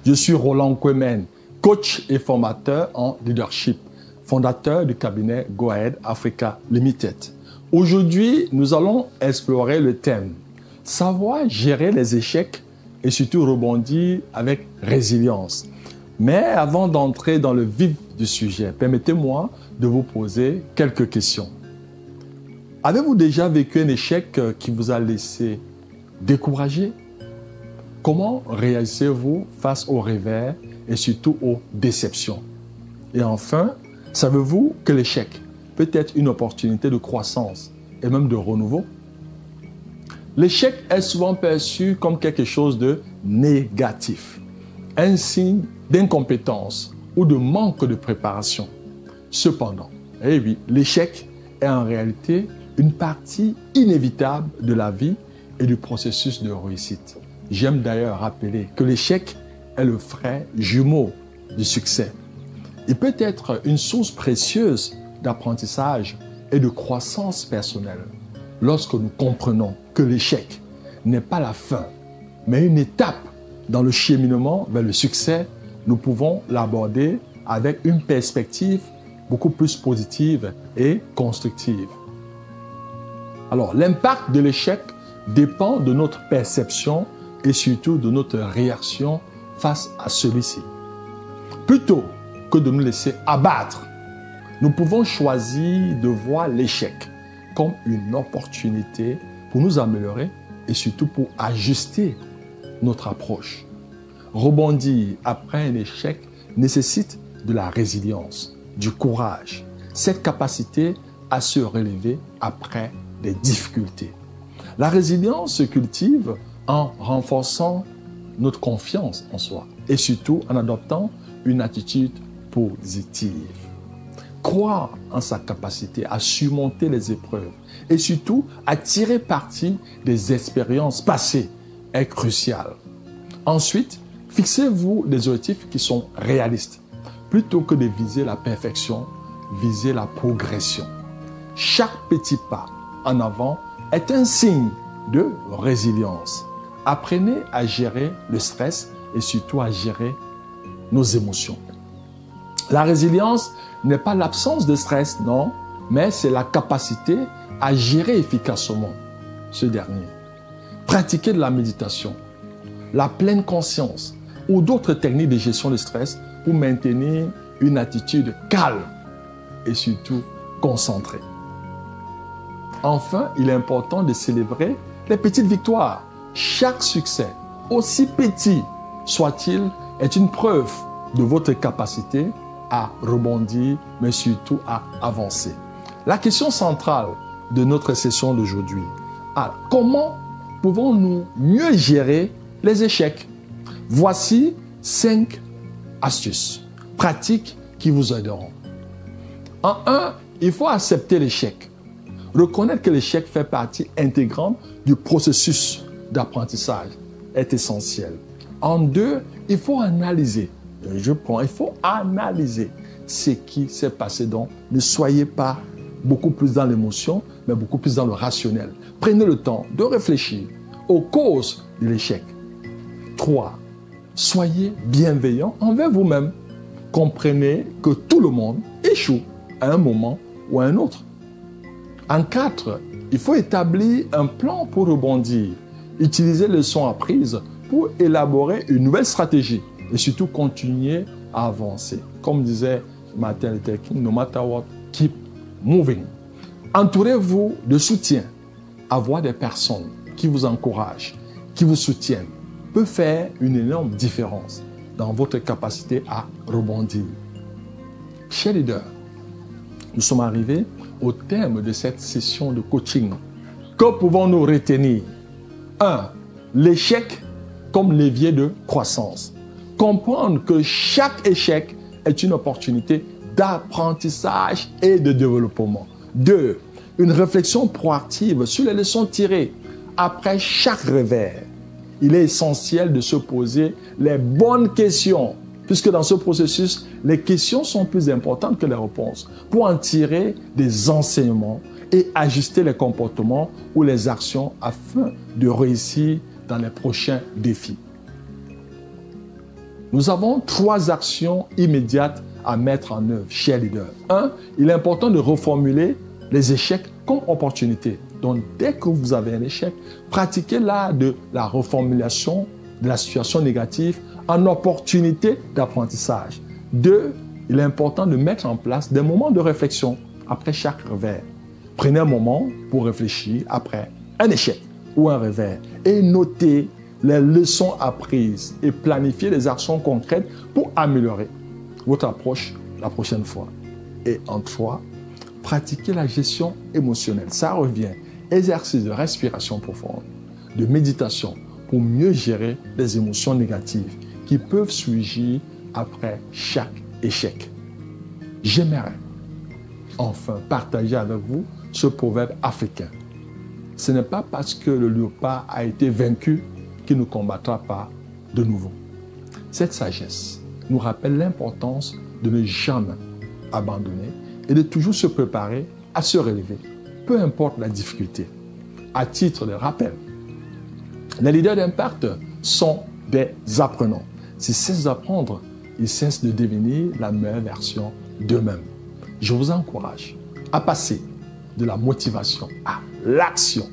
Je suis Roland Kwemen, coach et formateur en leadership, fondateur du cabinet Go Ahead Africa Limited. Aujourd'hui, nous allons explorer le thème « Savoir gérer les échecs et surtout rebondir avec résilience ». Mais avant d'entrer dans le vif du sujet, permettez-moi de vous poser quelques questions. Avez-vous déjà vécu un échec qui vous a laissé découragé? Comment réagissez-vous face aux revers et surtout aux déceptions? Et enfin, savez-vous que l'échec peut être une opportunité de croissance et même de renouveau? L'échec est souvent perçu comme quelque chose de négatif, un signe d'incompétence ou de manque de préparation. Cependant, eh oui, l'échec est en réalité une partie inévitable de la vie et du processus de réussite. J'aime d'ailleurs rappeler que l'échec est le frère jumeau du succès. Il peut être une source précieuse d'apprentissage et de croissance personnelle lorsque nous comprenons que l'échec n'est pas la fin, mais une étape dans le cheminement vers le succès. Nous pouvons l'aborder avec une perspective beaucoup plus positive et constructive. Alors, l'impact de l'échec dépend de notre perception et surtout de notre réaction face à celui-ci. Plutôt que de nous laisser abattre, nous pouvons choisir de voir l'échec comme une opportunité pour nous améliorer et surtout pour ajuster notre approche. Rebondir après un échec nécessite de la résilience, du courage, cette capacité à se relever après des difficultés. La résilience se cultive en renforçant notre confiance en soi et surtout en adoptant une attitude positive. Croire en sa capacité à surmonter les épreuves et surtout à tirer parti des expériences passées est crucial. Ensuite, fixez-vous des objectifs qui sont réalistes. Plutôt que de viser la perfection, visez la progression. Chaque petit pas en avant est un signe de résilience. Apprenez à gérer le stress et surtout à gérer nos émotions. La résilience n'est pas l'absence de stress, non, mais c'est la capacité à gérer efficacement ce dernier. Pratiquez de la méditation, la pleine conscience ou d'autres techniques de gestion du stress pour maintenir une attitude calme et surtout concentrée. Enfin, il est important de célébrer les petites victoires. Chaque succès, aussi petit soit-il, est une preuve de votre capacité à rebondir, mais surtout à avancer. La question centrale de notre session d'aujourd'hui, comment pouvons-nous mieux gérer les échecs? Voici 5 astuces pratiques qui vous aideront. En 1, il faut accepter l'échec. Reconnaître que l'échec fait partie intégrante du processus d'apprentissage est essentiel. En 2, il faut analyser. Il faut analyser ce qui s'est passé. Donc, ne soyez pas beaucoup plus dans l'émotion, mais beaucoup plus dans le rationnel. Prenez le temps de réfléchir aux causes de l'échec. 3, soyez bienveillant envers vous-même. Comprenez que tout le monde échoue à un moment ou à un autre. En 4, il faut établir un plan pour rebondir. Utilisez les leçons apprises pour élaborer une nouvelle stratégie et surtout continuer à avancer. Comme disait Martin Luther King, no matter what, keep moving. Entourez-vous de soutien. Avoir des personnes qui vous encouragent, qui vous soutiennent, peut faire une énorme différence dans votre capacité à rebondir. Chers leaders, nous sommes arrivés au terme de cette session de coaching. Que pouvons-nous retenir? 1. L'échec comme levier de croissance. Comprendre que chaque échec est une opportunité d'apprentissage et de développement. 2. Une réflexion proactive sur les leçons tirées après chaque revers. Il est essentiel de se poser les bonnes questions, puisque dans ce processus, les questions sont plus importantes que les réponses, pour en tirer des enseignements et ajuster les comportements ou les actions afin de réussir dans les prochains défis. Nous avons 3 actions immédiates à mettre en œuvre, chers leaders. 1. Il est important de reformuler les échecs comme opportunités. Donc, dès que vous avez un échec, pratiquez l'art de la reformulation de la situation négative en opportunité d'apprentissage. 2. Il est important de mettre en place des moments de réflexion après chaque revers. Prenez un moment pour réfléchir après un échec ou un revers et notez les leçons apprises et planifiez des actions concrètes pour améliorer votre approche la prochaine fois. Et en 3, pratiquez la gestion émotionnelle. Ça revient. Exercice de respiration profonde, de méditation pour mieux gérer les émotions négatives qui peuvent surgir après chaque échec. J'aimerais enfin partager avec vous ce proverbe africain. Ce n'est pas parce que le léopard a été vaincu qu'il ne combattra pas de nouveau. Cette sagesse nous rappelle l'importance de ne jamais abandonner et de toujours se préparer à se relever, peu importe la difficulté. À titre de rappel, les leaders d'impact sont des apprenants. S'ils cessent d'apprendre, ils cessent de devenir la meilleure version d'eux-mêmes. Je vous encourage à passer de la motivation à l'action